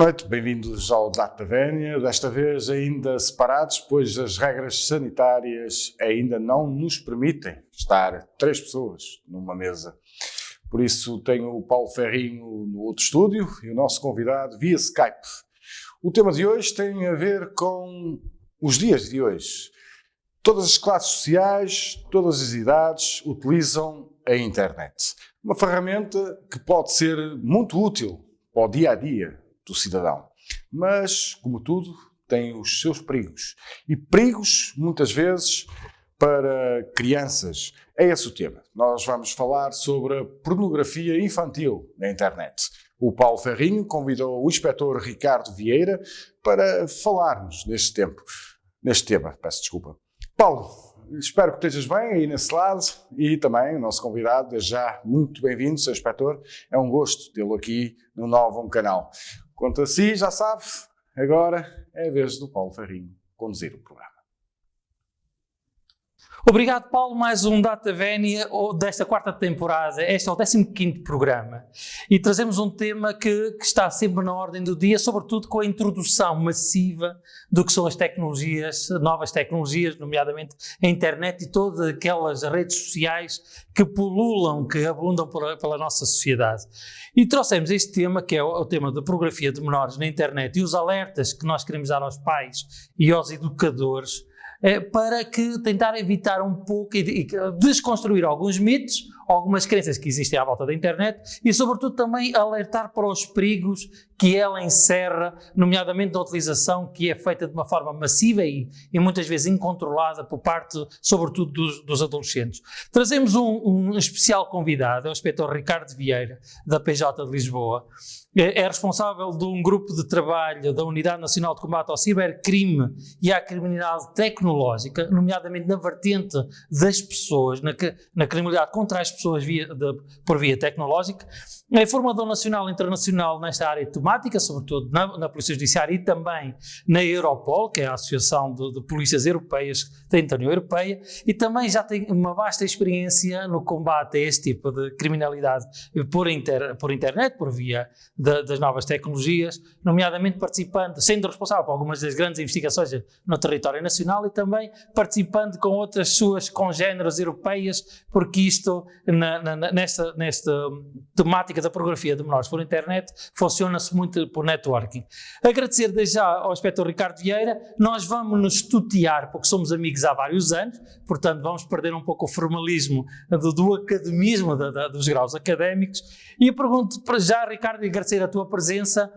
Boa noite, bem-vindos ao Data Vénia, desta vez ainda separados, pois as regras sanitárias ainda não nos permitem estar 3 pessoas numa mesa. Por isso tenho o Paulo Ferrinho no outro estúdio e o nosso convidado via Skype. O tema de hoje tem a ver com os dias de hoje. Todas as classes sociais, todas as idades utilizam a internet. Uma ferramenta que pode ser muito útil para o dia-a-dia do cidadão. Mas, como tudo, tem os seus perigos. E perigos, muitas vezes, para crianças. É esse o tema. Nós vamos falar sobre a pornografia infantil na internet. O Paulo Ferrinho convidou o inspetor Ricardo Vieira para falarmos neste tema. Peço desculpa. Paulo, espero que estejas bem aí nesse lado e também o nosso convidado, desde já muito bem-vindo, Sr. Inspetor. É um gosto tê-lo aqui no Novo Canal. Quanto a si, já sabe, agora é a vez do Paulo Ferrinho conduzir o programa. Obrigado, Paulo. Mais um Data Vénia desta 4ª temporada. Este é o 15º programa e trazemos um tema que está sempre na ordem do dia, sobretudo com a introdução massiva do que são as tecnologias, novas tecnologias, nomeadamente a internet e todas aquelas redes sociais que pululam, que abundam pela nossa sociedade. E trouxemos este tema, que é o tema da pornografia de menores na internet e os alertas que nós queremos dar aos pais e aos educadores, para que tentar evitar um pouco e desconstruir alguns mitos, algumas crenças que existem à volta da internet e, sobretudo, também alertar para os perigos que ela encerra, nomeadamente da utilização que é feita de uma forma massiva e muitas vezes incontrolada por parte, sobretudo, dos adolescentes. Trazemos um especial convidado, é o inspetor Ricardo Vieira, da PJ de Lisboa. É responsável de um grupo de trabalho da Unidade Nacional de Combate ao Cibercrime e à Criminalidade Tecnológica, nomeadamente na vertente das pessoas, na criminalidade contra as pessoas por via tecnológica. É formador nacional e internacional nesta área temática, sobretudo na Polícia Judiciária e também na Europol, que é a Associação de Polícias Europeias da União Europeia, e também já tem uma vasta experiência no combate a este tipo de criminalidade por internet, por via das novas tecnologias, nomeadamente sendo responsável por algumas das grandes investigações no território nacional e também participando com outras suas congêneres europeias, porque isto, nesta temática da pornografia de menores por internet, funciona-se muito por networking. Agradecer desde já ao inspetor Ricardo Vieira. Nós vamos nos tutear, porque somos amigos há vários anos, portanto vamos perder um pouco o formalismo do academismo, dos graus académicos, e eu pergunto para já, Ricardo, e agradecer a tua presença,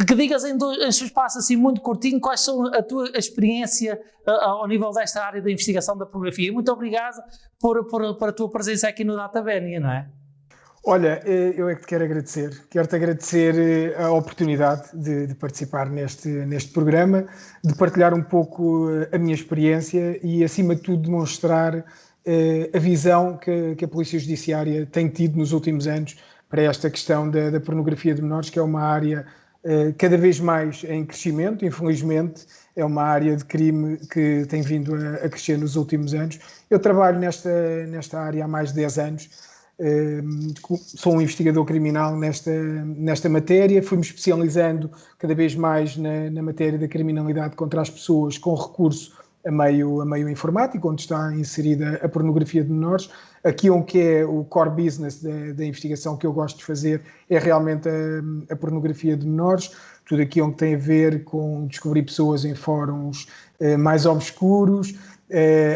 que digas em um espaço assim muito curtinho quais são a tua experiência ao nível desta área da investigação da pornografia. Muito obrigado por a tua presença aqui no Data Vénia, não é? Olha, eu é que te quero agradecer. Quero-te agradecer a oportunidade de participar neste programa, de partilhar um pouco a minha experiência e, acima de tudo, demonstrar a visão que a Polícia Judiciária tem tido nos últimos anos para esta questão da pornografia de menores, que é uma área cada vez mais em crescimento, infelizmente. É uma área de crime que tem vindo a crescer nos últimos anos. Eu trabalho nesta área há mais de 10 anos. Sou um investigador criminal nesta matéria, fui-me especializando cada vez mais na matéria da criminalidade contra as pessoas com recurso a meio informático, onde está inserida a pornografia de menores. Aqui onde é o core business da investigação que eu gosto de fazer é realmente a pornografia de menores, tudo aqui onde tem a ver com descobrir pessoas em fóruns mais obscuros,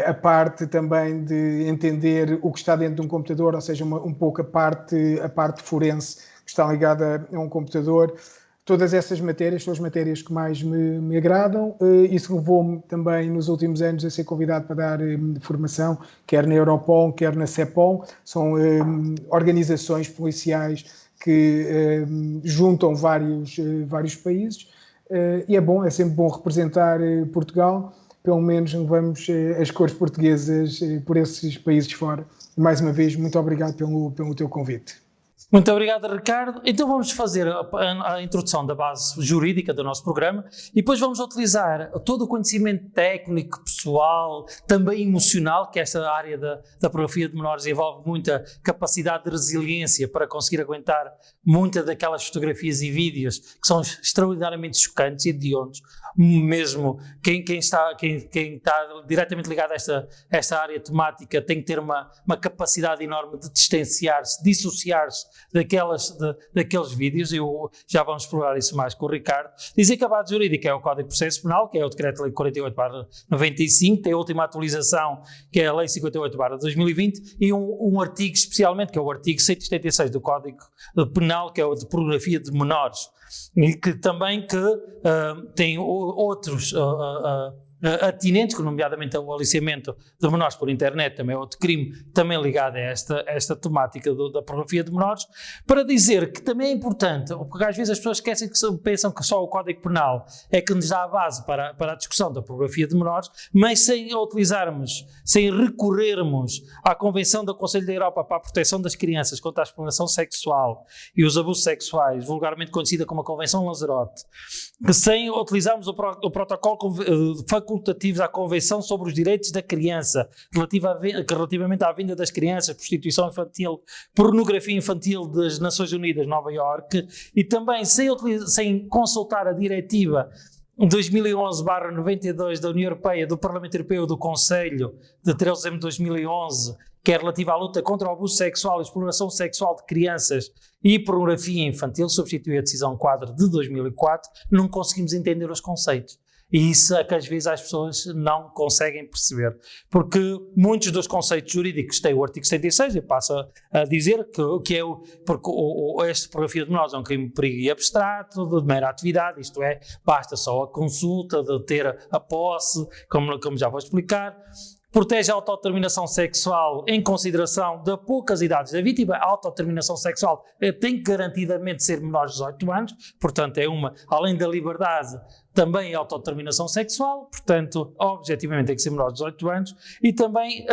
a parte também de entender o que está dentro de um computador, ou seja, um pouco a parte forense que está ligada a um computador. Todas essas matérias são as matérias que mais me agradam. Isso levou-me também nos últimos anos a ser convidado para dar formação, quer na Europol, quer na CEPOL. São organizações policiais que juntam vários países e é sempre bom representar Portugal. Pelo menos levamos as cores portuguesas por esses países fora. Mais uma vez, muito obrigado pelo teu convite. Muito obrigado, Ricardo. Então vamos fazer a introdução da base jurídica do nosso programa e depois vamos utilizar todo o conhecimento técnico, pessoal, também emocional, que esta área da pornografia de menores envolve muita capacidade de resiliência para conseguir aguentar muitas daquelas fotografias e vídeos que são extraordinariamente chocantes e hediondos. Mesmo quem está diretamente ligado a esta área temática tem que ter uma capacidade enorme de distanciar-se, dissociar-se daqueles vídeos. Já vamos explorar isso mais com o Ricardo. Dizer que a base jurídica é o Código de Processo Penal, que é o Decreto-Lei 48/95, tem a última atualização, que é a Lei 58/2020, e um artigo especialmente, que é o artigo 176 do Código Penal, que é o de pornografia de menores, e que também tem outros atinentes, nomeadamente o aliciamento de menores por internet, também é outro crime, também ligado a esta temática da pornografia de menores, para dizer que também é importante, porque às vezes as pessoas esquecem pensam que só o Código Penal é que nos dá a base para a discussão da pornografia de menores, mas sem recorrermos à Convenção do Conselho da Europa para a proteção das crianças contra a exploração sexual e os abusos sexuais, vulgarmente conhecida como a Convenção Lanzarote, sem utilizarmos o protocolo facultativos à Convenção sobre os Direitos da Criança, relativamente à vinda das crianças, prostituição infantil, pornografia infantil das Nações Unidas, Nova Iorque, e também sem consultar a Diretiva 2011/92 da União Europeia, do Parlamento Europeu e do Conselho, de 13 de dezembro de 2011, que é relativa à luta contra o abuso sexual e exploração sexual de crianças e pornografia infantil, substitui a decisão quadro de 2004, não conseguimos entender os conceitos. E isso é que às vezes as pessoas não conseguem perceber, porque muitos dos conceitos jurídicos têm o artigo 76, e passo a dizer que é porque esta pornografia de menores é um crime de perigo e abstrato, de mera atividade, isto é, basta só a consulta, de ter a posse, como já vou explicar. Protege a autodeterminação sexual em consideração de poucas idades da vítima. A autodeterminação sexual tem que garantidamente ser menor de 18 anos, portanto além da liberdade, também a autodeterminação sexual, portanto, objetivamente tem que ser menor de 18 anos, e também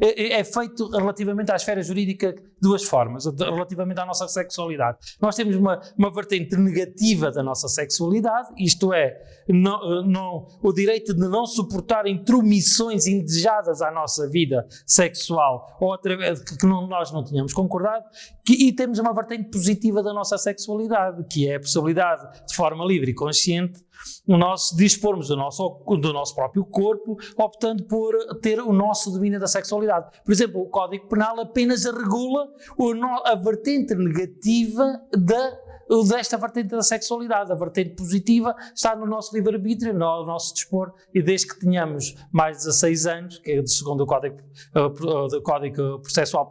é feito relativamente à esfera jurídica de duas formas, relativamente à nossa sexualidade. Nós temos uma vertente negativa da nossa sexualidade, isto é, o direito de não suportar intromissões indesejadas à nossa vida sexual, ou através que nós não tínhamos concordado, e temos uma vertente positiva da nossa sexualidade, que é a possibilidade, de forma livre e consciente, nós dispormos do nosso próprio corpo, optando por ter o nosso domínio da sexualidade. Por exemplo, o Código Penal apenas regula a vertente negativa desta vertente da sexualidade. A vertente positiva está no nosso livre-arbítrio, no nosso dispor, e desde que tenhamos mais de 16 anos, que é segundo o Código Processual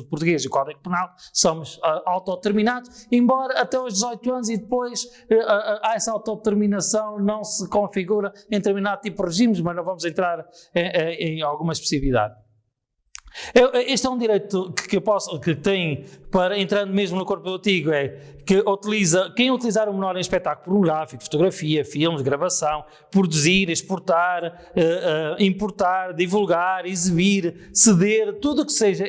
Português e o Código Penal, somos autodeterminados, embora até aos 18 anos, e depois essa autodeterminação não se configura em determinado tipo de regimes, mas não vamos entrar em alguma especificidade. Este é um direito que tem, entrando mesmo no corpo do artigo, quem utilizar o menor em espetáculo pornográfico, fotografia, filmes, gravação, produzir, exportar, importar, divulgar, exibir, ceder, tudo o que seja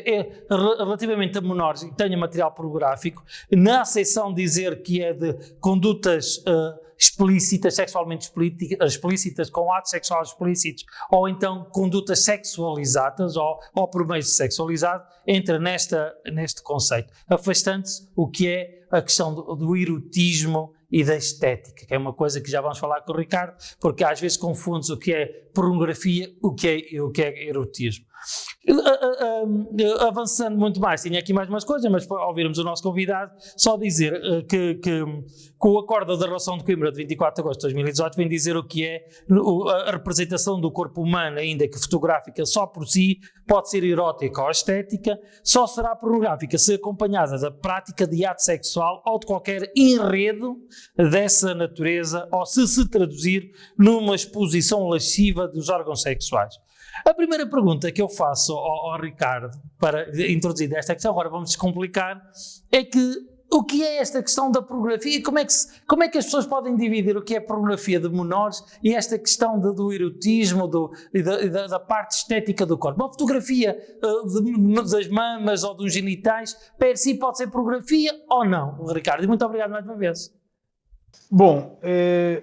relativamente a menores e tenha material pornográfico, na aceição dizer que é de condutas explícitas, sexualmente explícitas, com atos sexuais explícitos, ou então condutas sexualizadas, ou por meio sexualizado, entra neste conceito, afastando-se o que é a questão do erotismo e da estética, que é uma coisa que já vamos falar com o Ricardo, porque às vezes confunde-se o que é pornografia e o que é erotismo. Avançando muito mais, tinha aqui mais umas coisas, mas para ouvirmos o nosso convidado, só dizer que o Acordo da Relação de Coimbra de 24 de agosto de 2018 vem dizer o que é a representação do corpo humano, ainda que fotográfica só por si, pode ser erótica ou estética, só será pornográfica se acompanhada da prática de ato sexual ou de qualquer enredo dessa natureza, ou se traduzir numa exposição lasciva dos órgãos sexuais. A primeira pergunta que eu faço ao Ricardo para introduzir esta questão, agora vamos descomplicar, é que o que é esta questão da pornografia? Como é que as pessoas podem dividir o que é pornografia de menores e esta questão do erotismo e da parte estética do corpo? Uma fotografia das mamas ou dos genitais, per si, pode ser pornografia ou não, Ricardo? E muito obrigado mais uma vez. Bom,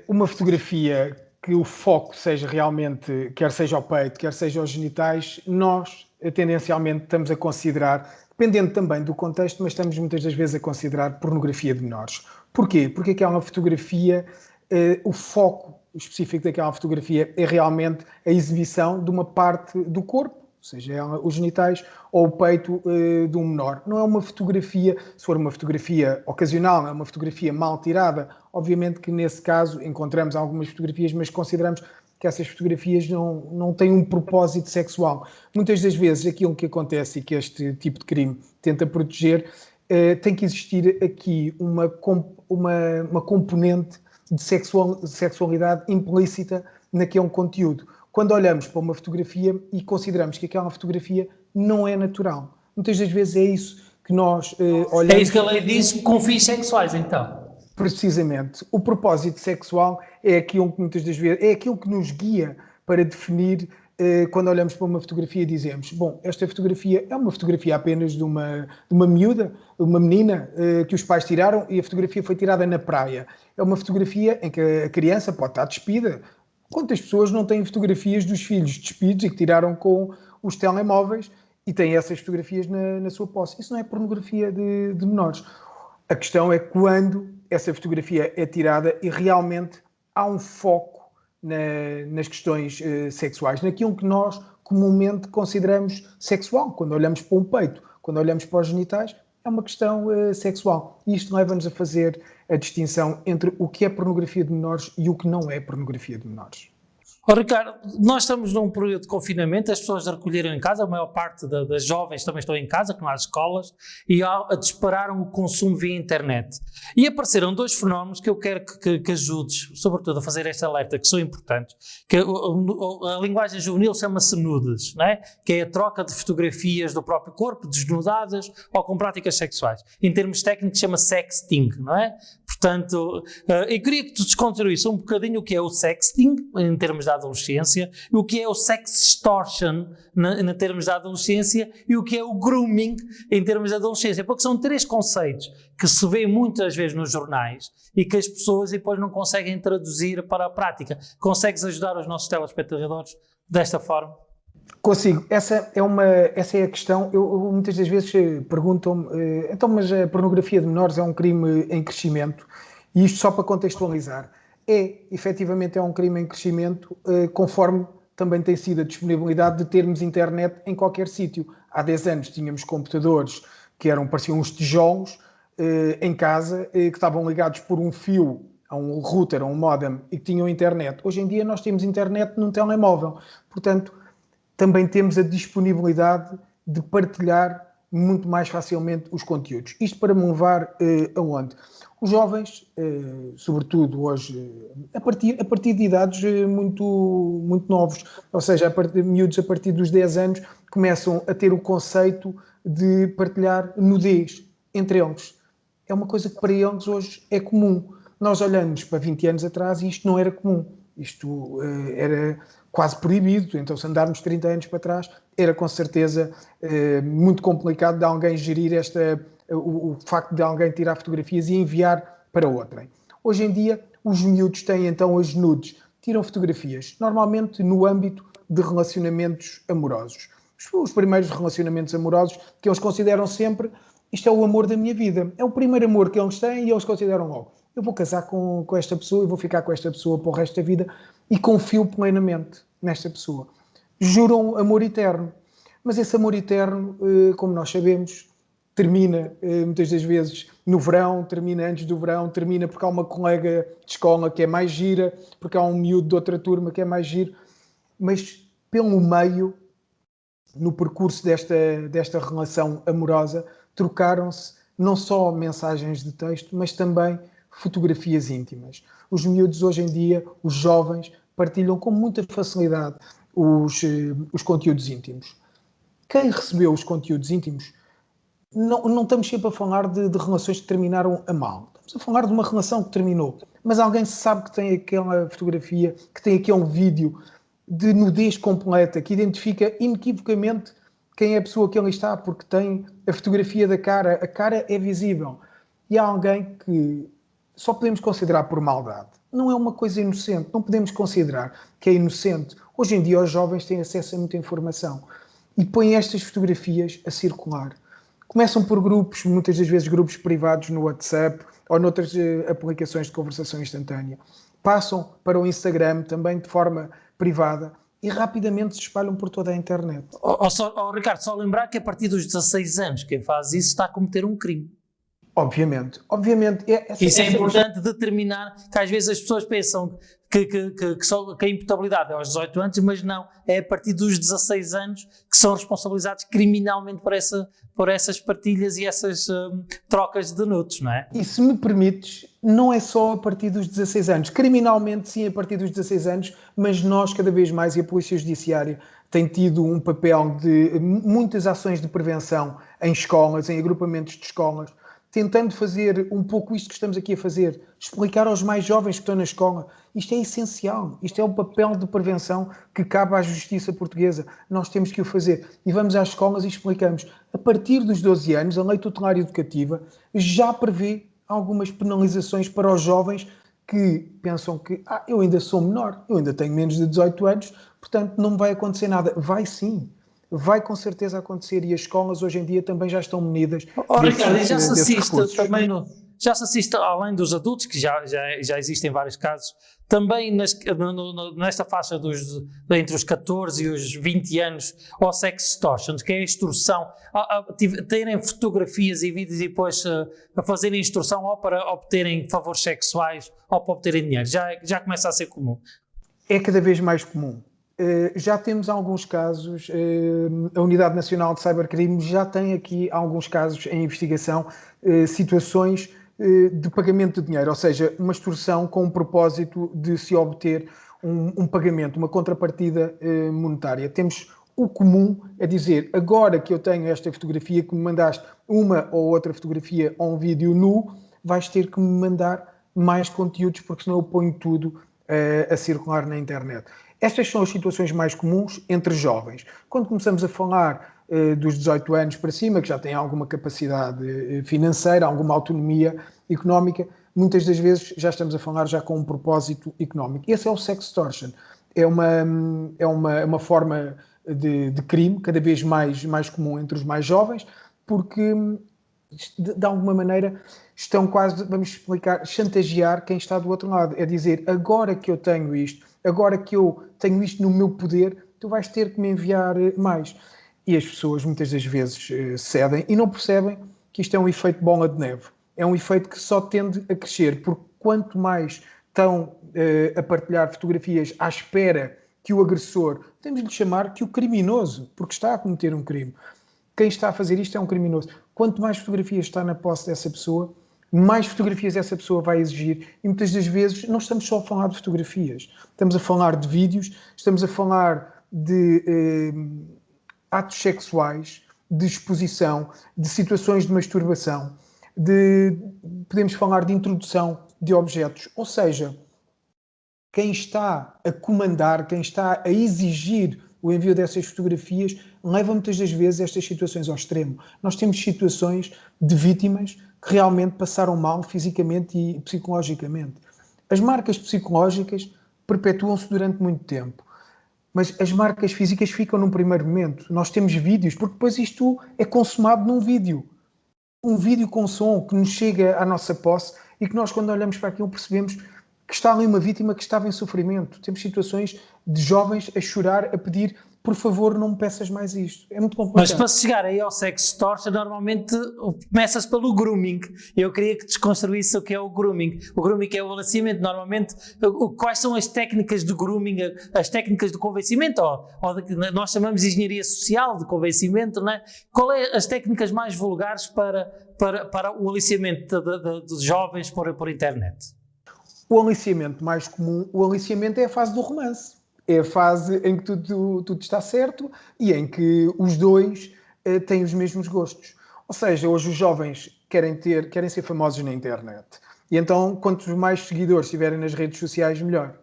uma fotografia que o foco seja realmente, quer seja ao peito, quer seja aos genitais, nós tendencialmente estamos a considerar, dependendo também do contexto, mas estamos muitas das vezes a considerar pornografia de menores. Porquê? Porque aquela fotografia, o foco específico daquela fotografia é realmente a exibição de uma parte do corpo, seja os genitais ou o peito de um menor. Não é uma fotografia, se for uma fotografia ocasional, não é uma fotografia mal tirada, obviamente que nesse caso encontramos algumas fotografias, mas consideramos que essas fotografias não têm um propósito sexual. Muitas das vezes aquilo que acontece e que este tipo de crime tenta proteger, tem que existir aqui uma componente de sexualidade implícita naquele conteúdo. Quando olhamos para uma fotografia e consideramos que aquela fotografia não é natural. Muitas das vezes é isso que nós olhamos... É isso que a lei diz com fins sexuais, então. Precisamente. O propósito sexual é aquilo que muitas das vezes... É aquilo que nos guia para definir, quando olhamos para uma fotografia e dizemos, bom, esta fotografia é uma fotografia apenas de uma miúda, uma menina que os pais tiraram e a fotografia foi tirada na praia. É uma fotografia em que a criança pode estar despida. Quantas pessoas não têm fotografias dos filhos despidos e que tiraram com os telemóveis e têm essas fotografias na sua posse? Isso não é pornografia de menores. A questão é quando essa fotografia é tirada e realmente há um foco nas questões sexuais, naquilo que nós comumente consideramos sexual. Quando olhamos para um peito, quando olhamos para os genitais, é uma questão sexual. E isto leva-nos a fazer a distinção entre o que é pornografia de menores e o que não é pornografia de menores. Ricardo, nós estamos num período de confinamento, as pessoas recolheram em casa, a maior parte das jovens também estão em casa, que não há escolas, e dispararam o consumo via internet. E apareceram dois fenómenos que eu quero que ajudes, sobretudo a fazer este alerta, que são importantes, que a linguagem juvenil chama-se nudes, não é? Que é a troca de fotografias do próprio corpo, desnudadas ou com práticas sexuais. Em termos técnicos chama sexting, não é? Portanto, eu queria que tu desconstruísse um bocadinho o que é o sexting, em termos da adolescência, e o que é o sextortion, em termos da adolescência, e o que é o grooming, em termos da adolescência, porque são três conceitos que se vê muitas vezes nos jornais e que as pessoas depois não conseguem traduzir para a prática. Consegues ajudar os nossos telespectadores desta forma? Consigo. Essa é a questão. Eu muitas das vezes perguntam-me, então, mas a pornografia de menores é um crime em crescimento? E isto só para contextualizar. Efetivamente é um crime em crescimento, conforme também tem sido a disponibilidade de termos internet em qualquer sítio. Há 10 anos tínhamos computadores que pareciam uns tijolos em casa, que estavam ligados por um fio a um router, a um modem, e que tinham internet. Hoje em dia nós temos internet num telemóvel. Portanto, também temos a disponibilidade de partilhar muito mais facilmente os conteúdos. Isto para me levar aonde? Os jovens, sobretudo hoje, a partir de idades muito, muito novos, ou seja, miúdos a partir dos 10 anos, começam a ter o conceito de partilhar nudez entre eles. É uma coisa que para eles hoje é comum. Nós olhamos para 20 anos atrás e isto não era comum. Isto era quase proibido, então se andarmos 30 anos para trás, era com certeza muito complicado de alguém gerir o facto de alguém tirar fotografias e enviar para outrem. Hoje em dia, os miúdos têm então as nudes, tiram fotografias, normalmente no âmbito de relacionamentos amorosos. Os primeiros relacionamentos amorosos que eles consideram sempre, isto é o amor da minha vida, é o primeiro amor que eles têm e eles consideram logo, eu vou casar com esta pessoa e vou ficar com esta pessoa para o resto da vida e confio plenamente nesta pessoa. Juram amor eterno. Mas esse amor eterno, como nós sabemos, termina muitas das vezes no verão, termina antes do verão, termina porque há uma colega de escola que é mais gira, porque há um miúdo de outra turma que é mais giro. Mas pelo meio, no percurso desta relação amorosa, trocaram-se não só mensagens de texto, mas também fotografias íntimas. Os miúdos hoje em dia, os jovens, partilham com muita facilidade os conteúdos íntimos. Quem recebeu os conteúdos íntimos não estamos sempre a falar de relações que terminaram a mal. Estamos a falar de uma relação que terminou. Mas alguém sabe que tem aquela fotografia, que tem aquele vídeo de nudez completa, que identifica inequivocamente quem é a pessoa que ali está, porque tem a fotografia da cara, a cara é visível. E há alguém que só podemos considerar por maldade. Não é uma coisa inocente, não podemos considerar que é inocente. Hoje em dia os jovens têm acesso a muita informação e põem estas fotografias a circular. Começam por grupos, muitas das vezes grupos privados no WhatsApp ou noutras aplicações de conversação instantânea. Passam para o Instagram também de forma privada e rapidamente se espalham por toda a internet. Ricardo, só lembrar que a partir dos 16 anos quem faz isso está a cometer um crime. Obviamente. Isso é importante determinar, que às vezes as pessoas pensam que a imputabilidade é aos 18 anos, mas não, é a partir dos 16 anos que são responsabilizados criminalmente por essas partilhas e essas trocas de nudes, não é? E se me permites, não é só a partir dos 16 anos. Criminalmente, sim, a partir dos 16 anos, mas nós cada vez mais, e a Polícia Judiciária tem tido um papel de muitas ações de prevenção em escolas, em agrupamentos de escolas, tentando fazer um pouco isto que estamos aqui a fazer, explicar aos mais jovens que estão na escola. Isto é essencial, isto é o papel de prevenção que cabe à justiça portuguesa. Nós temos que o fazer. E vamos às escolas e explicamos. A partir dos 12 anos, a Lei Tutelar Educativa já prevê algumas penalizações para os jovens que pensam que eu ainda sou menor, eu ainda tenho menos de 18 anos, portanto não me vai acontecer nada. Vai sim. Vai com certeza acontecer e as escolas hoje em dia também já estão munidas. Ricardo, já se assiste também já se assiste, além dos adultos, que já existem vários casos, também nesta faixa entre os 14 e os 20 anos, ao sex extortion, que é a extorsão, terem fotografias e vídeos e depois a fazerem extorsão ou para obterem favores sexuais ou para obterem dinheiro. Já começa a ser comum. É cada vez mais comum. Já temos alguns casos, a Unidade Nacional de Cybercrime já tem aqui alguns casos em investigação, situações de pagamento de dinheiro, ou seja, uma extorsão com o propósito de se obter um pagamento, uma contrapartida monetária. Temos o comum a dizer, agora que eu tenho esta fotografia, que me mandaste uma ou outra fotografia ou um vídeo nu, vais ter que me mandar mais conteúdos, porque senão eu ponho tudo a circular na internet. Estas são as situações mais comuns entre jovens. Quando começamos a falar dos 18 anos para cima, que já têm alguma capacidade financeira, alguma autonomia económica, muitas das vezes já estamos a falar já com um propósito económico. Esse é o sex extortion. É uma forma de crime cada vez mais comum entre os mais jovens, porque de alguma maneira estão quase, vamos explicar, chantagear quem está do outro lado. É dizer, agora que eu tenho isto, agora que eu tenho isto no meu poder, tu vais ter que me enviar mais. E as pessoas muitas das vezes cedem e não percebem que isto é um efeito bola de neve. É um efeito que só tende a crescer, porque quanto mais estão a partilhar fotografias à espera que o agressor, temos de lhe chamar que o criminoso, porque está a cometer um crime. Quem está a fazer isto é um criminoso. Quanto mais fotografias está na posse dessa pessoa, mais fotografias essa pessoa vai exigir e muitas das vezes não estamos só a falar de fotografias, estamos a falar de vídeos, estamos a falar de atos sexuais, de exposição, de situações de masturbação, podemos falar de introdução de objetos, ou seja, quem está a comandar, quem está a exigir o envio dessas fotografias leva muitas das vezes estas situações ao extremo. Nós temos situações de vítimas que realmente passaram mal fisicamente e psicologicamente. As marcas psicológicas perpetuam-se durante muito tempo, mas as marcas físicas ficam num primeiro momento. Nós temos vídeos, porque depois isto é consumado num vídeo. Um vídeo com som que nos chega à nossa posse e que nós, quando olhamos para aquilo, percebemos que está ali uma vítima que estava em sofrimento. Temos situações de jovens a chorar, a pedir, por favor, não me peças mais isto. É muito complicado. Mas para se chegar aí ao sex extortion, normalmente começa-se pelo grooming. Eu queria que desconstruísse o que é o grooming. O grooming é o aliciamento. Normalmente, quais são as técnicas de grooming, as técnicas de convencimento? Nós chamamos de engenharia social de convencimento, não é? Qual é as técnicas mais vulgares para o aliciamento de jovens por internet? O aliciamento mais comum, o aliciamento é a fase do romance. É a fase em que tudo está certo e em que os dois têm os mesmos gostos. Ou seja, hoje os jovens querem ser famosos na internet. E então, quantos mais seguidores tiverem nas redes sociais, melhor.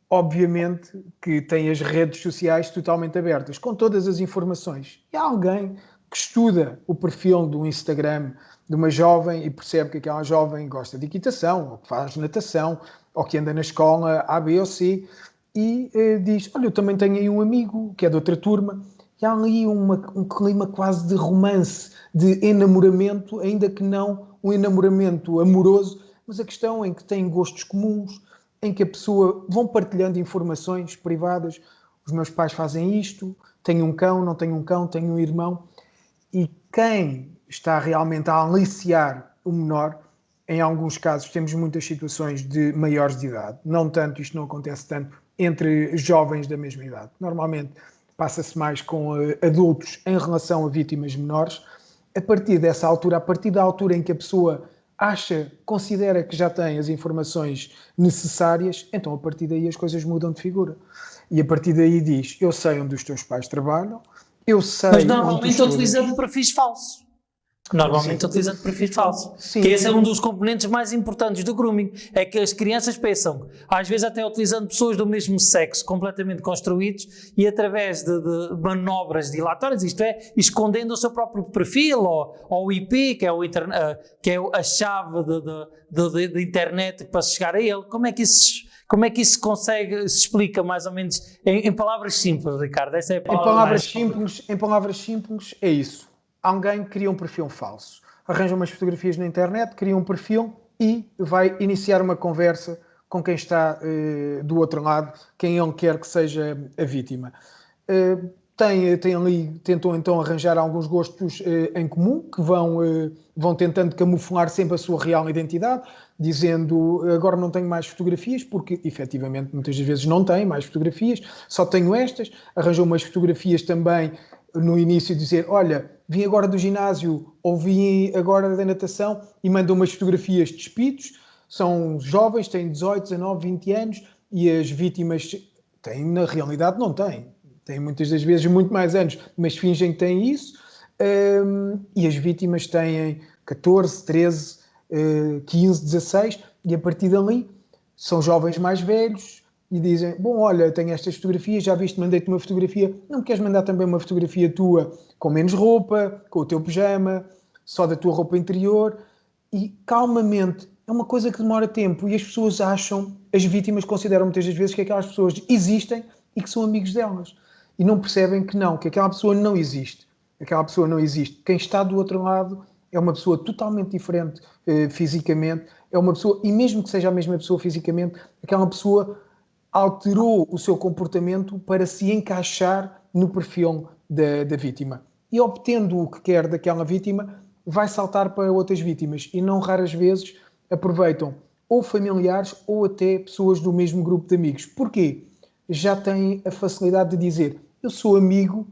Obviamente que tem as redes sociais totalmente abertas, com todas as informações. E há alguém que estuda o perfil do Instagram de uma jovem e percebe que aquela jovem gosta de equitação, ou que faz natação, ou que anda na escola A, B ou C, e diz, olha, eu também tenho aí um amigo que é de outra turma, e há ali um clima quase de romance, de enamoramento, ainda que não um enamoramento amoroso, mas a questão em que têm gostos comuns, em que a pessoa vão partilhando informações privadas. Os meus pais fazem isto, tenho um cão, não tenho um cão, tenho um irmão. E quem está realmente a aliciar o menor, em alguns casos temos muitas situações de maiores de idade. Não tanto, isto não acontece tanto entre jovens da mesma idade. Normalmente passa-se mais com adultos em relação a vítimas menores. A partir dessa altura, a partir da altura em que a pessoa considera que já tem as informações necessárias, então a partir daí as coisas mudam de figura. E a partir daí diz, eu sei onde os teus pais trabalham, eu sei Mas onde normalmente utilizando perfis falsos. Normalmente utilizando perfis falsos. Sim. Que esse é um dos componentes mais importantes do grooming. É que as crianças pensam, às vezes até utilizando pessoas do mesmo sexo, completamente construídos, e através de manobras dilatórias, isto é, escondendo o seu próprio perfil, ou o IP, que é, que é a chave da internet para chegar a ele. Como é que isso se consegue, se explica mais ou menos em palavras simples, Ricardo? Essa é a palavra em palavras simples, é isso. Alguém cria um perfil falso, arranja umas fotografias na internet, cria um perfil e vai iniciar uma conversa com quem está do outro lado, quem ele quer que seja a vítima. Tentam então arranjar alguns gostos em comum, que vão tentando camuflar sempre a sua real identidade, dizendo agora não tenho mais fotografias, porque efetivamente muitas das vezes não tem mais fotografias, só tenho estas. Arranjam umas fotografias também no início, dizer, olha, vim agora do ginásio ou vim agora da natação, e mandam umas fotografias de despidos. São jovens, têm 18, 19, 20 anos, e as vítimas têm, na realidade não têm muitas das vezes muito mais anos, mas fingem que têm isso, e as vítimas têm 14, 13, 15, 16, e a partir dali são jovens mais velhos, e dizem, bom, olha, tenho estas fotografias, já viste, mandei-te uma fotografia, não me queres mandar também uma fotografia tua com menos roupa, com o teu pijama, só da tua roupa interior, e calmamente, é uma coisa que demora tempo, e as pessoas acham, as vítimas consideram muitas das vezes que aquelas pessoas existem e que são amigos delas, e não percebem que não, que aquela pessoa não existe. Aquela pessoa não existe. Quem está do outro lado é uma pessoa totalmente diferente fisicamente, é uma pessoa, e mesmo que seja a mesma pessoa fisicamente, aquela pessoa alterou o seu comportamento para se encaixar no perfil da vítima. E obtendo o que quer daquela vítima, vai saltar para outras vítimas, e não raras vezes aproveitam ou familiares ou até pessoas do mesmo grupo de amigos. Porquê? Já têm a facilidade de dizer, eu sou amigo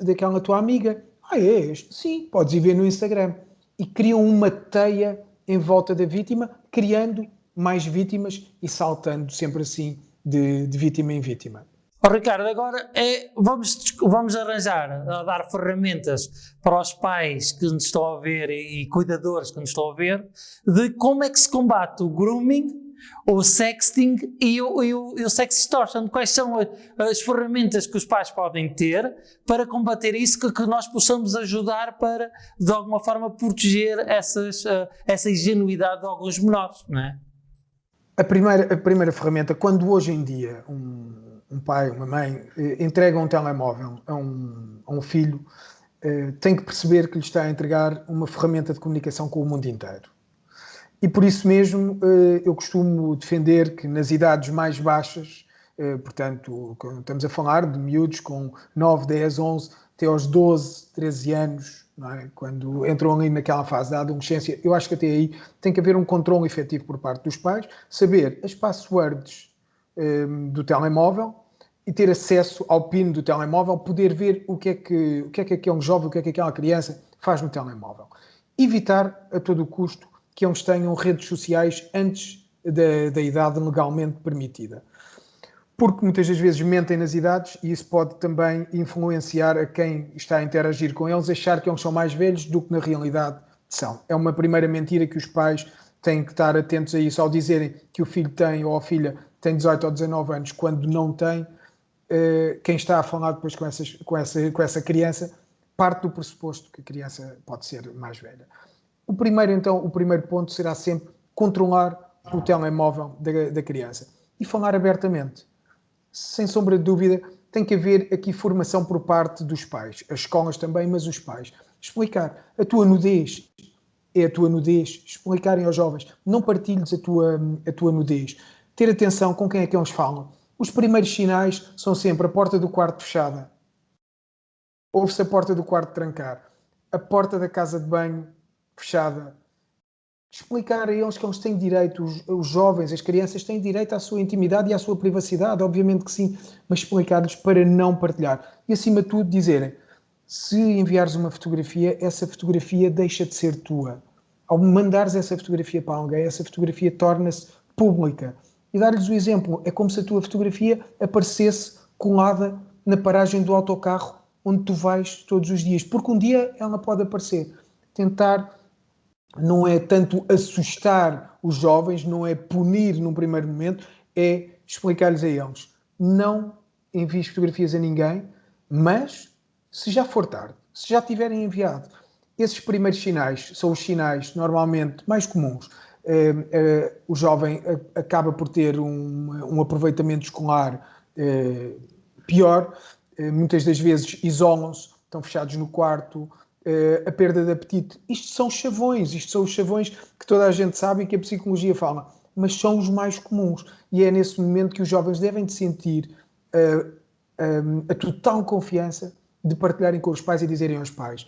daquela tua amiga. Ah, és? Sim, podes ir ver no Instagram. E criam uma teia em volta da vítima, criando mais vítimas e saltando sempre assim de vítima em vítima. Ricardo, agora vamos arranjar, a dar ferramentas para os pais que nos estão a ver e cuidadores que nos estão a ver, de como é que se combate o grooming, o sexting e o sex extortion. Quais são as ferramentas que os pais podem ter para combater isso, que nós possamos ajudar para, de alguma forma, proteger essa ingenuidade de alguns menores, não é? A primeira ferramenta, quando hoje em dia um pai, uma mãe entrega um telemóvel a um filho, tem que perceber que lhe está a entregar uma ferramenta de comunicação com o mundo inteiro. E por isso mesmo eu costumo defender que nas idades mais baixas, portanto, estamos a falar de miúdos com 9, 10, 11, até aos 12, 13 anos, não é? Quando entram ali naquela fase da adolescência, eu acho que até aí tem que haver um controle efetivo por parte dos pais, saber as passwords do telemóvel e ter acesso ao PIN do telemóvel, poder ver o que é que aquele jovem, o que é que aquela criança faz no telemóvel. Evitar a todo custo que eles tenham redes sociais antes da idade legalmente permitida. porque muitas das vezes mentem nas idades e isso pode também influenciar a quem está a interagir com eles, achar que eles são mais velhos do que na realidade são. É uma primeira mentira que os pais têm que estar atentos a isso. Ao dizerem que o filho tem ou a filha tem 18 ou 19 anos, quando não tem, quem está a falar depois com essa criança parte do pressuposto que a criança pode ser mais velha. O primeiro ponto será sempre controlar o telemóvel da criança e falar abertamente. Sem sombra de dúvida, tem que haver aqui formação por parte dos pais, as escolas também, mas os pais. Explicar a tua nudez é a tua nudez, explicarem aos jovens, não partilhes a tua nudez, ter atenção com quem é que eles falam. Os primeiros sinais são sempre a porta do quarto fechada, ouve-se a porta do quarto trancar, a porta da casa de banho fechada. Explicar a eles que eles têm direito, os jovens, as crianças têm direito à sua intimidade e à sua privacidade, obviamente que sim, mas explicar-lhes para não partilhar. E acima de tudo dizerem, se enviares uma fotografia, essa fotografia deixa de ser tua. Ao mandares essa fotografia para alguém, essa fotografia torna-se pública. E dar-lhes o exemplo, é como se a tua fotografia aparecesse colada na paragem do autocarro onde tu vais todos os dias, porque um dia ela pode aparecer. Tentar não é tanto assustar os jovens, não é punir num primeiro momento, é explicar-lhes a eles. Não envies fotografias a ninguém, mas se já for tarde, se já tiverem enviado, esses primeiros sinais são os sinais normalmente mais comuns. O jovem acaba por ter um aproveitamento escolar pior, muitas das vezes isolam-se, estão fechados no quarto, a perda de apetite. Isto são os chavões que toda a gente sabe e que a psicologia fala, mas são os mais comuns. E é nesse momento que os jovens devem de sentir a total confiança de partilharem com os pais e dizerem aos pais,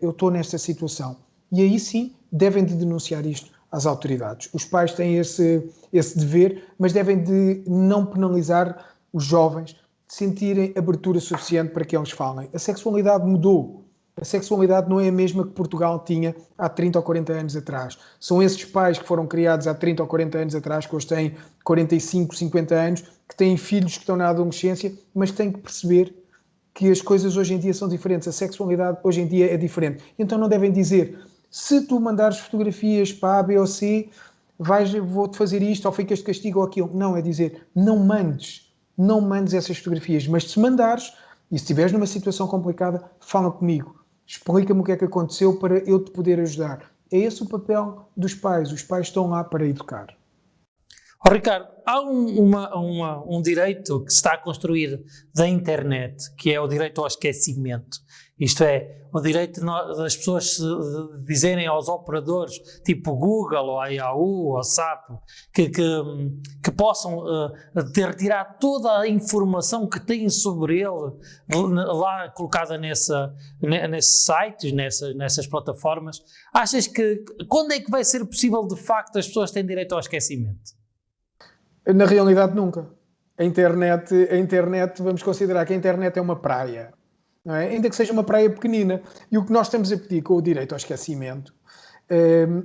eu estou nesta situação. E aí sim, devem de denunciar isto às autoridades. Os pais têm esse dever, mas devem de não penalizar os jovens, de sentirem abertura suficiente para que eles falem. A sexualidade mudou. A sexualidade não é a mesma que Portugal tinha há 30 ou 40 anos atrás. São esses pais que foram criados há 30 ou 40 anos atrás, que hoje têm 45, 50 anos, que têm filhos que estão na adolescência, mas têm que perceber que as coisas hoje em dia são diferentes. A sexualidade hoje em dia é diferente. Então não devem dizer, se tu mandares fotografias para A, B ou C, vou-te fazer isto, ou ficas de castigo ou aquilo. Não, é dizer, não mandes essas fotografias, mas se mandares, e se estiveres numa situação complicada, fala comigo. Explica-me o que é que aconteceu para eu te poder ajudar. É esse o papel dos pais. Os pais estão lá para educar. Oh, Ricardo, há um direito que se está a construir da internet, que é o direito ao esquecimento. Isto é, o direito das pessoas dizerem aos operadores, tipo Google, ou a Yahoo, ou a SAP, que possam ter retirado toda a informação que têm sobre ele, lá colocada nesses sites, nessas plataformas. Achas que, quando é que vai ser possível, de facto, as pessoas terem direito ao esquecimento? Na realidade, nunca. A internet, vamos considerar que a internet é uma praia. Não é? Ainda que seja uma praia pequenina. E o que nós estamos a pedir com o direito ao esquecimento,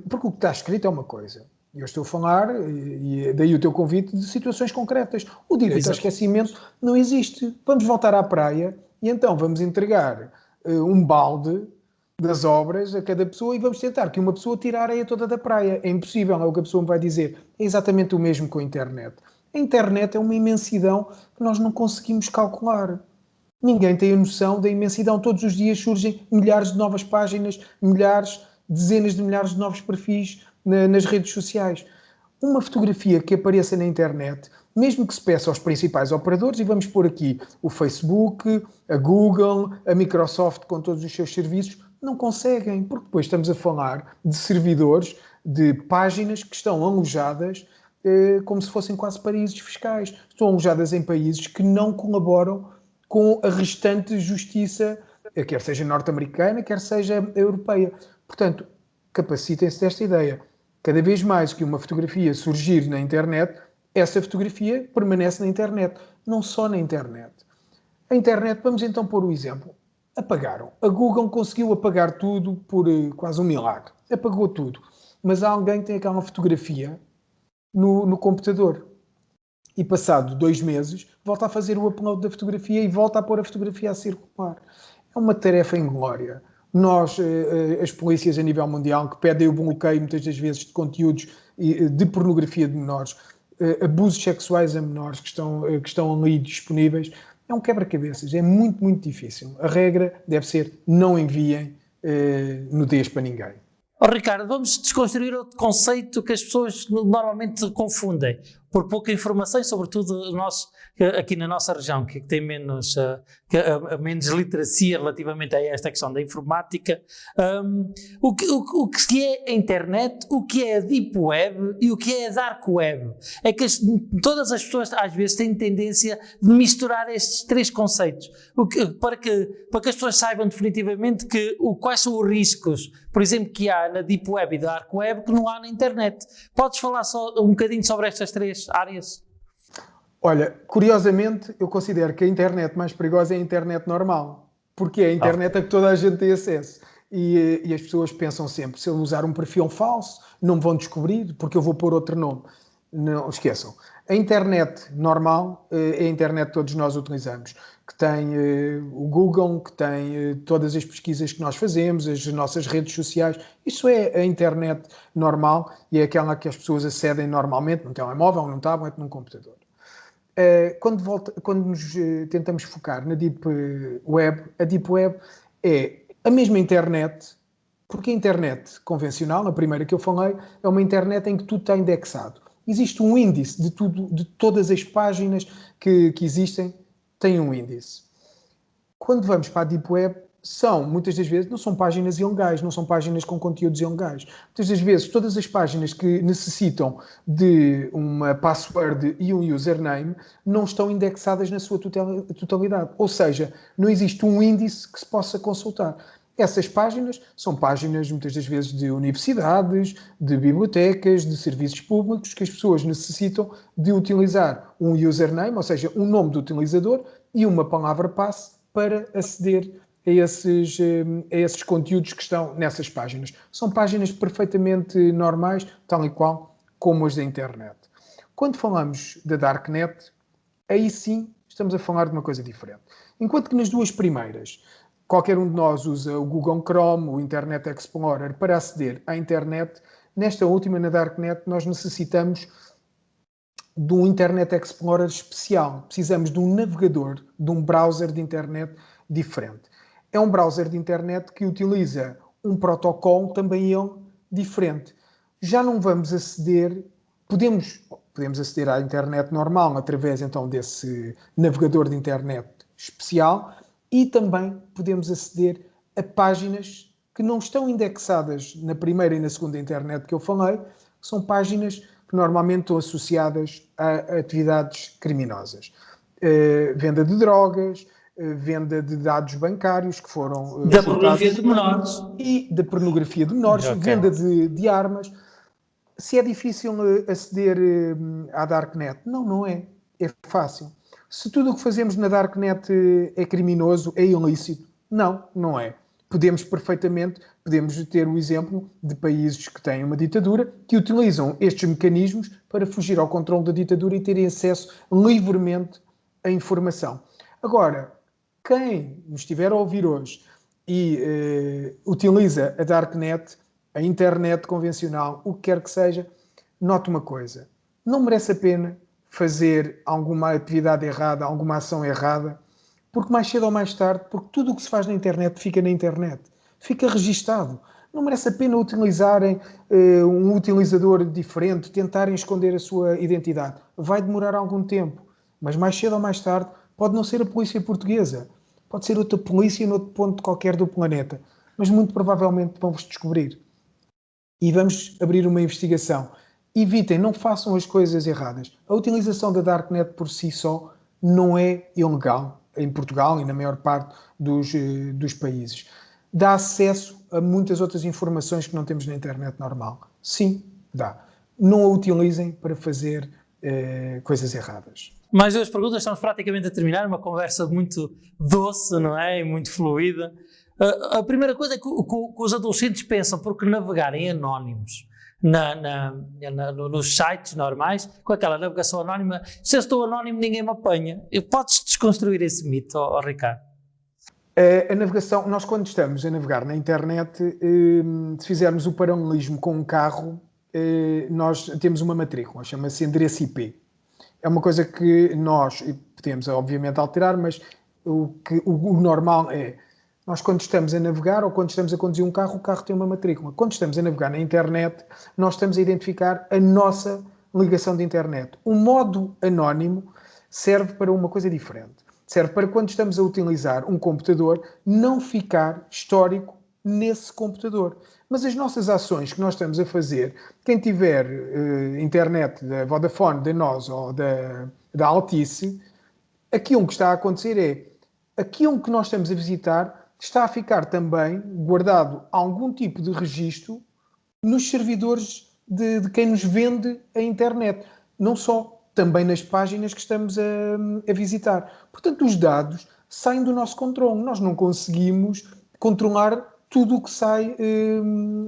porque o que está escrito é uma coisa. Eu estou a falar, e daí o teu convite, de situações concretas. O direito ao esquecimento não existe. Vamos voltar à praia e então vamos entregar um balde das obras a cada pessoa e vamos tentar que uma pessoa tire a areia toda da praia. É impossível, é o que a pessoa me vai dizer. É exatamente o mesmo com a internet. A internet é uma imensidão que nós não conseguimos calcular. Ninguém tem a noção da imensidão. Todos os dias surgem milhares de novas páginas, dezenas de milhares de novos perfis nas redes sociais. Uma fotografia que apareça na internet, mesmo que se peça aos principais operadores, e vamos pôr aqui o Facebook, a Google, a Microsoft com todos os seus serviços, não conseguem, porque depois estamos a falar de servidores, de páginas que estão alojadas como se fossem quase paraísos fiscais. Estão alojadas em países que não colaboram com a restante justiça, quer seja norte-americana, quer seja europeia. Portanto, capacitem-se desta ideia. Cada vez mais que uma fotografia surgir na internet, essa fotografia permanece na internet, não só na internet. A internet, vamos então pôr o exemplo. Apagaram. A Google conseguiu apagar tudo por quase um milagre. Apagou tudo. Mas alguém tem aquela fotografia no computador. e passado 2 meses volta a fazer o upload da fotografia e volta a pôr a fotografia a circular. É uma tarefa inglória. Nós, as polícias a nível mundial, que pedem o bloqueio muitas das vezes de conteúdos de pornografia de menores, abusos sexuais a menores que estão ali disponíveis, é um quebra-cabeças, é muito, muito difícil. A regra deve ser: não enviem nudez para ninguém. Ricardo, vamos desconstruir outro conceito que as pessoas normalmente confundem, por pouca informação, e sobretudo nós, aqui na nossa região, que tem menos literacia relativamente a esta questão da informática. O que é a internet, o que é a deep web e o que é a dark web? É que todas as pessoas às vezes têm tendência de misturar estes 3 conceitos, para que as pessoas saibam definitivamente quais são os riscos, por exemplo, que há na deep web e dark web que não há na internet. Podes falar só um bocadinho sobre estas 3 áreas? Olha, curiosamente, eu considero que a internet mais perigosa é a internet normal, porque é a internet a que toda a gente tem acesso. E as pessoas pensam sempre: se eu usar um perfil falso, não me vão descobrir, porque eu vou pôr outro nome. Não esqueçam. A internet normal é a internet que todos nós utilizamos, que tem o Google, que tem todas as pesquisas que nós fazemos, as nossas redes sociais. Isso é a internet normal e é aquela que as pessoas acedem normalmente num telemóvel, num tablet, num computador. Quando nos tentamos focar na Deep Web, a Deep Web é a mesma internet, porque a internet convencional, a primeira que eu falei, é uma internet em que tudo está indexado. Existe um índice de todas as páginas que existem, tem um índice. Quando vamos para a Deep Web, muitas das vezes, não são páginas ilegais, não são páginas com conteúdos ilegais. Muitas das vezes, todas as páginas que necessitam de uma password e um username não estão indexadas na sua totalidade. Ou seja, não existe um índice que se possa consultar. Essas páginas são páginas, muitas das vezes, de universidades, de bibliotecas, de serviços públicos, que as pessoas necessitam de utilizar um username, ou seja, um nome do utilizador e uma palavra-passe para aceder a esses conteúdos que estão nessas páginas. São páginas perfeitamente normais, tal e qual como as da internet. Quando falamos da Darknet, aí sim estamos a falar de uma coisa diferente. Enquanto que nas 2 primeiras, qualquer um de nós usa o Google Chrome, o Internet Explorer para aceder à internet, nesta última, na Darknet, nós necessitamos de um Internet Explorer especial. Precisamos de um navegador, de um browser de internet diferente. É um browser de internet que utiliza um protocolo também ele diferente. Já não vamos aceder, podemos aceder à internet normal através então desse navegador de internet especial e também podemos aceder a páginas que não estão indexadas na primeira e na segunda internet que eu falei, que são páginas que normalmente estão associadas a atividades criminosas. Venda de drogas, venda de dados bancários que foram... Da pornografia de menores. E da pornografia de menores, okay. Venda de armas. Se é difícil aceder à Darknet? Não, não é. É fácil. Se tudo o que fazemos na Darknet é criminoso, é ilícito? Não, não é. Podemos ter o exemplo de países que têm uma ditadura que utilizam estes mecanismos para fugir ao controle da ditadura e terem acesso livremente à informação. Agora, quem nos estiver a ouvir hoje e utiliza a Darknet, a internet convencional, o que quer que seja, note uma coisa. Não merece a pena fazer alguma atividade errada, alguma ação errada, porque mais cedo ou mais tarde, porque tudo o que se faz na internet fica na internet. Fica registado. Não merece a pena utilizarem um utilizador diferente, tentarem esconder a sua identidade. Vai demorar algum tempo, mas mais cedo ou mais tarde pode não ser a polícia portuguesa. Pode ser outra polícia noutro ponto qualquer do planeta. Mas muito provavelmente vamos descobrir. E vamos abrir uma investigação. Evitem, não façam as coisas erradas. A utilização da Darknet por si só não é ilegal em Portugal e na maior parte dos países. Dá acesso a muitas outras informações que não temos na internet normal. Sim, dá. Não a utilizem para fazer coisas erradas. Mais 2 perguntas, estamos praticamente a terminar, uma conversa muito doce, não é? E muito fluida. A primeira coisa é que os adolescentes pensam, porque navegarem anónimos nos sites normais, com aquela navegação anónima, se eu estou anónimo ninguém me apanha. Podes desconstruir esse mito, Ricardo? A navegação, nós quando estamos a navegar na internet, se fizermos o paralelismo com um carro, nós temos uma matrícula, chama-se endereço IP. É uma coisa que nós podemos obviamente alterar, mas o normal é, nós quando estamos a navegar ou quando estamos a conduzir um carro, o carro tem uma matrícula. Quando estamos a navegar na internet, nós estamos a identificar a nossa ligação de internet. O modo anónimo serve para uma coisa diferente. Serve para quando estamos a utilizar um computador, não ficar histórico nesse computador. Mas as nossas ações que nós estamos a fazer, quem tiver internet da Vodafone, da NOS ou da Altice, aquilo que está a acontecer é, aquilo que nós estamos a visitar está a ficar também guardado algum tipo de registro nos servidores de quem nos vende a internet. Não só, também nas páginas que estamos a visitar. Portanto, os dados saem do nosso controle. Nós não conseguimos controlar tudo o que sai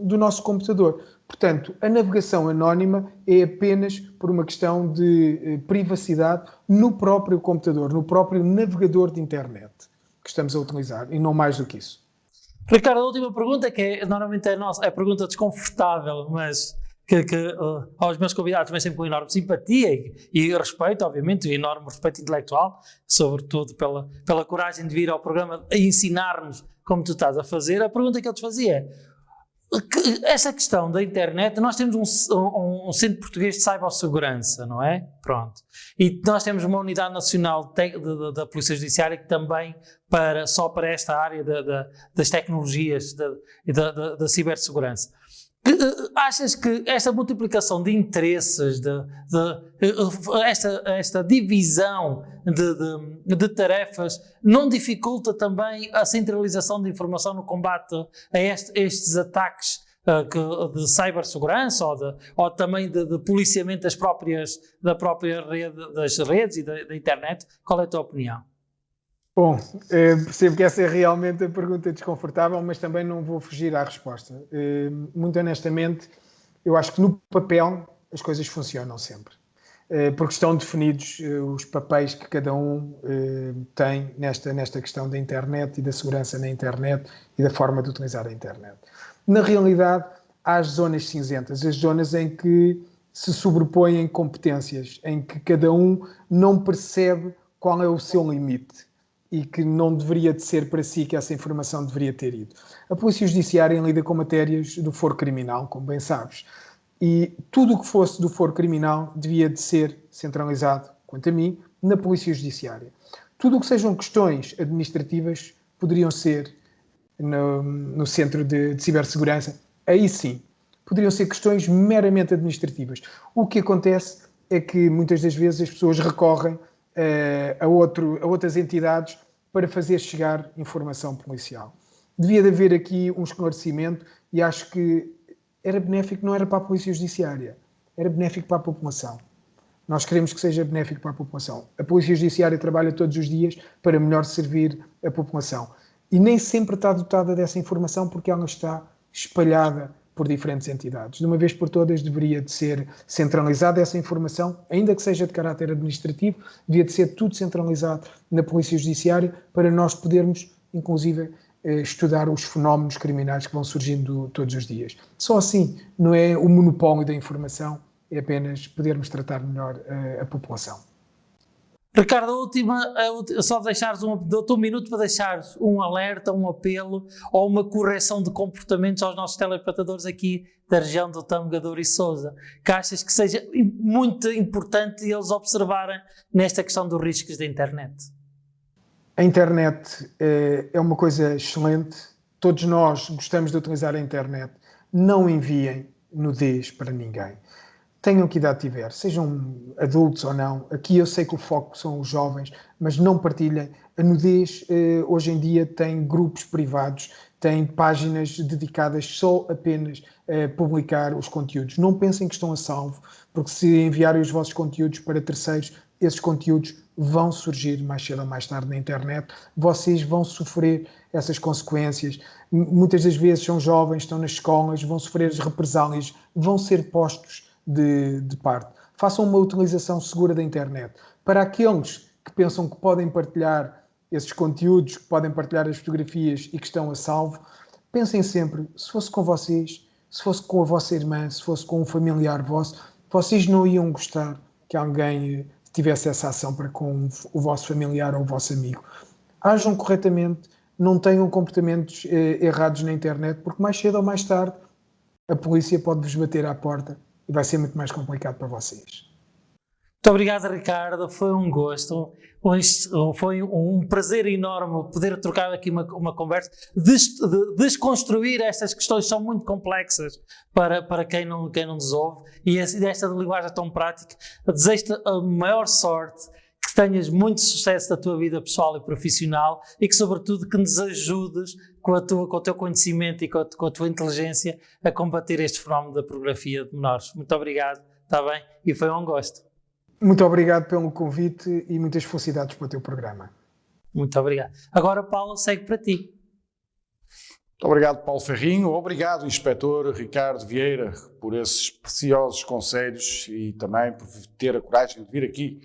do nosso computador. Portanto, a navegação anónima é apenas por uma questão de privacidade no próprio computador, no próprio navegador de internet que estamos a utilizar, e não mais do que isso. Ricardo, a última pergunta, que normalmente é a pergunta desconfortável, mas que aos meus convidados vem sempre com enorme simpatia e respeito, obviamente, e enorme respeito intelectual, sobretudo pela coragem de vir ao programa a ensinar-nos como tu estás a fazer. A pergunta que eu te fazia é, essa questão da internet, nós temos um Centro Português de Cibersegurança, não é? Pronto. E nós temos uma Unidade Nacional da Polícia Judiciária que também, só para esta área das tecnologias da cibersegurança. Achas que esta multiplicação de interesses, esta divisão de tarefas, não dificulta também a centralização de informação no combate a estes ataques de cibersegurança ou também de policiamento da própria rede, das redes e da internet? Qual é a tua opinião? Bom, percebo que essa é realmente a pergunta desconfortável, mas também não vou fugir à resposta. Muito honestamente, eu acho que no papel as coisas funcionam sempre, porque estão definidos os papéis que cada um tem nesta questão da internet e da segurança na internet e da forma de utilizar a internet. Na realidade, há as zonas cinzentas, as zonas em que se sobrepõem competências, em que cada um não percebe qual é o seu limite e que não deveria de ser para si que essa informação deveria ter ido. A Polícia Judiciária lida com matérias do foro criminal, como bem sabes, e tudo o que fosse do foro criminal devia de ser centralizado, quanto a mim, na Polícia Judiciária. Tudo o que sejam questões administrativas poderiam ser no Centro de Cibersegurança, aí sim, poderiam ser questões meramente administrativas. O que acontece é que muitas das vezes as pessoas recorrem a outras entidades para fazer chegar informação policial. Devia de haver aqui um esclarecimento e acho que era benéfico, não era para a Polícia Judiciária, era benéfico para a população. Nós queremos que seja benéfico para a população. A Polícia Judiciária trabalha todos os dias para melhor servir a população. E nem sempre está dotada dessa informação porque ela está espalhada por diferentes entidades. De uma vez por todas deveria de ser centralizada essa informação, ainda que seja de caráter administrativo, devia de ser tudo centralizado na Polícia Judiciária para nós podermos, inclusive, estudar os fenómenos criminais que vão surgindo todos os dias. Só assim, não é o monopólio da informação, é apenas podermos tratar melhor a população. Ricardo, a última, só deixares dou-te um minuto para deixares um alerta, um apelo ou uma correção de comportamentos aos nossos telespectadores aqui da região do Tâmega, Douro e Sousa, que achas que seja muito importante eles observarem nesta questão dos riscos da internet? A internet é uma coisa excelente, todos nós gostamos de utilizar a internet, não enviem nudez para ninguém. Tenham que idade tiver, sejam adultos ou não, aqui eu sei que o foco são os jovens, mas não partilhem. A nudez hoje em dia tem grupos privados, tem páginas dedicadas só apenas a publicar os conteúdos. Não pensem que estão a salvo, porque se enviarem os vossos conteúdos para terceiros, esses conteúdos vão surgir mais cedo ou mais tarde na internet, vocês vão sofrer essas consequências. Muitas das vezes são jovens, estão nas escolas, vão sofrer as represálias, vão ser postos de parte. Façam uma utilização segura da internet. Para aqueles que pensam que podem partilhar esses conteúdos, que podem partilhar as fotografias e que estão a salvo, pensem sempre, se fosse com vocês, se fosse com a vossa irmã, se fosse com um familiar vosso, vocês não iam gostar que alguém tivesse essa ação para com o vosso familiar ou o vosso amigo. Ajam corretamente, não tenham comportamentos errados na internet, porque mais cedo ou mais tarde a polícia pode-vos bater à porta e vai ser muito mais complicado para vocês. Muito obrigado, Ricardo, foi um gosto, foi um prazer enorme poder trocar aqui uma conversa, desconstruir estas questões que são muito complexas para quem não nos ouve, e desta linguagem tão prática. Desejo-te a maior sorte, que tenhas muito sucesso na tua vida pessoal e profissional, e que, sobretudo, que nos ajudes com o teu conhecimento e com a tua inteligência a combater este fenómeno da pornografia de menores. Muito obrigado, está bem? E foi um gosto. Muito obrigado pelo convite e muitas felicidades para o teu programa. Muito obrigado. Agora, Paulo, segue para ti. Muito obrigado, Paulo Ferrinho. Obrigado, Inspetor Ricardo Vieira, por esses preciosos conselhos e também por ter a coragem de vir aqui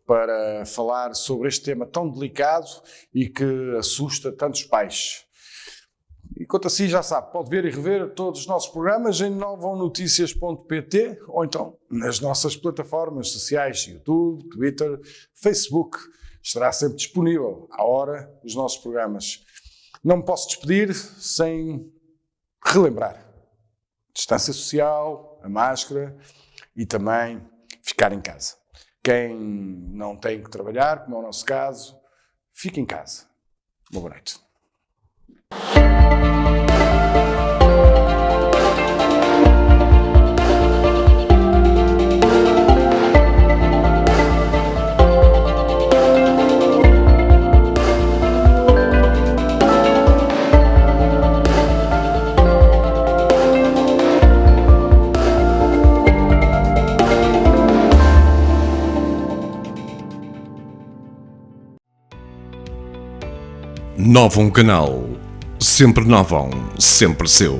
para falar sobre este tema tão delicado e que assusta tantos pais. E quanto a si, já sabe, pode ver e rever todos os nossos programas em novonoticias.pt ou então nas nossas plataformas sociais, YouTube, Twitter, Facebook. Estará sempre disponível à hora os nossos programas. Não me posso despedir sem relembrar. Distância social, a máscara e também ficar em casa. Quem não tem que trabalhar, como é o nosso caso, fique em casa. Boa noite. Novum Canal. Sempre novão, sempre seu.